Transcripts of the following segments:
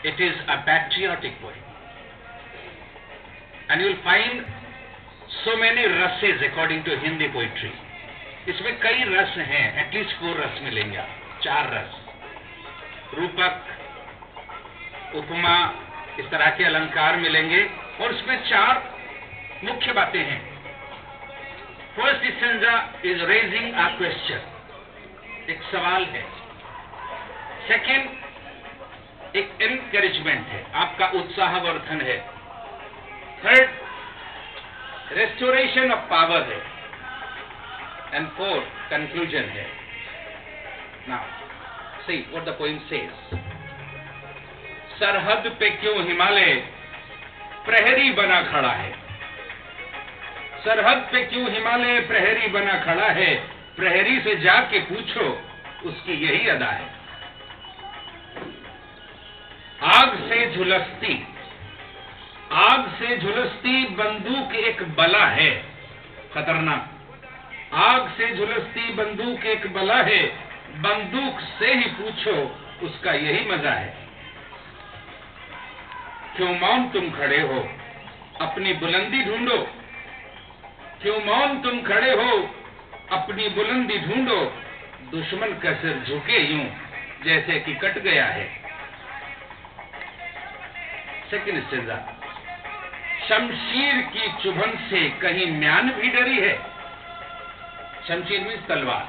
It is a patriotic poem. And you will find so many rases according to Hindi poetry. इसमें कई रस हैं, at least 4 रस मिलेंगे, 4 रस, रूपक, उपमा, इस तरह के अलंकार मिलेंगे और इसमें 4 मुख्य बातें हैं. First stanza is raising a question, एक सवाल है. सेकंड एक एनकरेजमेंट है, आपका उत्साहवर्धन है. थर्ड रेस्टोरेशन ऑफ पावर है. एंड फोर्थ कंक्लूजन है. Now see what the poem says. सरहद पे क्यों हिमालय प्रहरी बना खड़ा है. सरहद पे क्यों हिमालय प्रहरी बना खड़ा है. प्रहरी से जाके पूछो, उसकी यही अदा है. आग से झुलसती बंदूक एक बला है. खतरनाक. आग से झुलसती बंदूक एक बला है. बंदूक से ही पूछो, उसका यही मजा है. क्यों मौन तुम खड़े हो, अपनी बुलंदी ढूंढो. क्यों मौन तुम खड़े हो, अपनी बुलंदी ढूंढो. दुश्मन का सिर झुके यूं जैसे कि कट गया है. Second stanza. शमशीर की चुभन से कहीं म्यान भी डरी है. शमशीर मीन्स तलवार.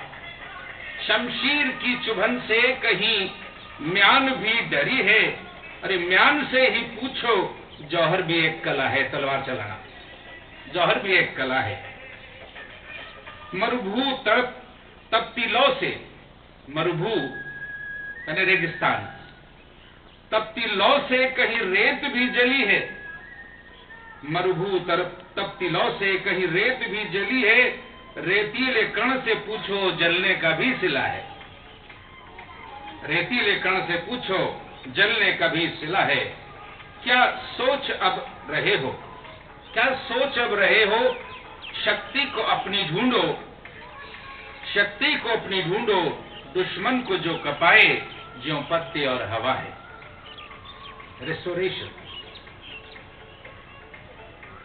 शमशीर की चुभन से कहीं म्यान भी डरी है. अरे म्यान से ही पूछो, जौहर भी एक कला है. तलवार चलाना जौहर भी एक कला है. मरुभू तपती लौ से, मरुभू यानी रेगिस्तान, तपती लौ से कहीं रेत भी जली है. मरुभू तपती लौ से कहीं रेत भी जली है. रेतीले कण से पूछो, जलने का भी सिला है. रेतीले कण से पूछो, जलने का भी सिला है. क्या सोच अब रहे हो, क्या सोच अब रहे हो. शक्ति को अपनी ढूंढो, शक्ति को अपनी ढूंढो. दुश्मन को जो कपाए, ज्यों पत्ते और हवा है. रेस्टोरेशन.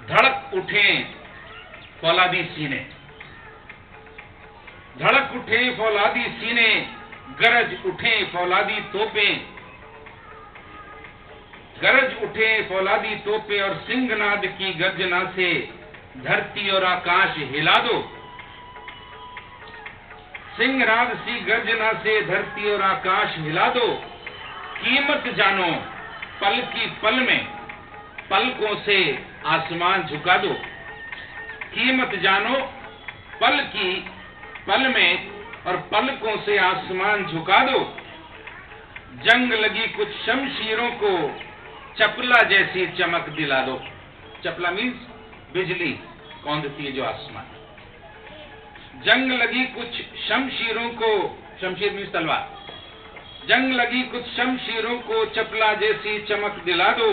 धड़क उठे फौलादी सीने, धड़क उठे फौलादी सीने. गरज उठे फौलादी तोपें, गरज उठे फौलादी तोपे. और सिंहनाद की गर्जना से धरती और आकाश हिला दो. सिंहनाद सी गर्जना से धरती और आकाश हिला दो. कीमत जानो पल की पल में, पलकों से आसमान झुका दो. कीमत जानो पल की पल में और पलकों से आसमान झुका दो. जंग लगी कुछ शमशीरों को चपला जैसी चमक दिला दो. चपला मीन्स बिजली कौंधती है जो आसमान. जंग लगी कुछ शमशीरों को, शमशीर मीन्स तलवार. जंग लगी कुछ शमशीरों को चपला जैसी चमक दिला दो.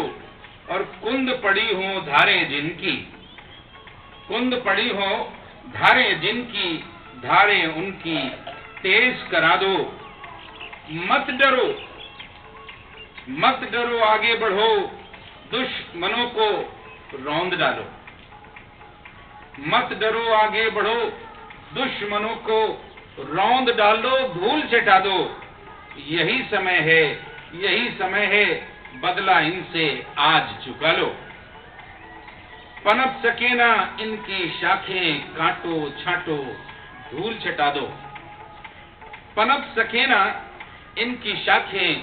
और कुंद पड़ी हो धारें जिनकी, कुंद पड़ी हो धारें जिनकी, धारें उनकी तेज करा दो. मत डरो, मत डरो आगे बढ़ो. दुश्मनों को रौंद डालो. मत डरो आगे बढ़ो, दुश्मनों को रौंद डालो. धूल चटा दो. यही समय है, यही समय है. बदला इनसे आज चुका लो. पनप सके ना इनकी शाखें, काटो छांटो धूल छटा दो. पनप सके ना इनकी शाखें,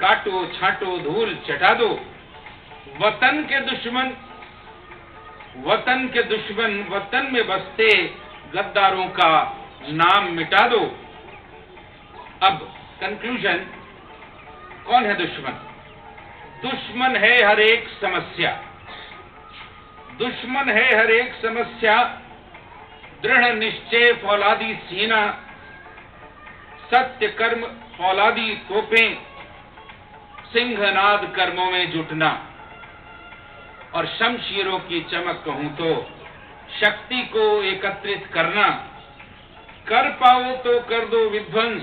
काटो छांटो धूल चटा दो. वतन के दुश्मन, वतन के दुश्मन, वतन में बसते गद्दारों का नाम मिटा दो. अब कंक्लूजन. कौन है दुश्मन. दुश्मन है हर एक समस्या, दुश्मन है हर एक समस्या. दृढ़ निश्चय फौलादी सीना, सत्य कर्म फौलादी तोपें. सिंहनाद कर्मों में जुटना. और शमशीरों की चमक कहूं तो शक्ति को एकत्रित करना. कर पाओ तो कर दो विध्वंस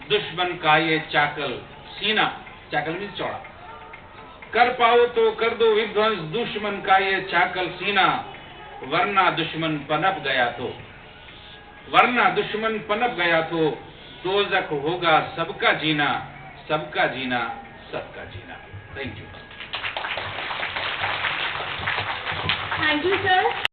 दुश्मन का ये चाकल सीना. चाकल मीन्स चौड़ा. कर पाओ तो कर दो विध्वंस दुश्मन का ये चाकल सीना, वरना दुश्मन पनप गया तो, वरना दुश्मन पनप गया तो दोजख होगा सबका जीना, सबका जीना, सबका जीना। Thank you. Thank you sir.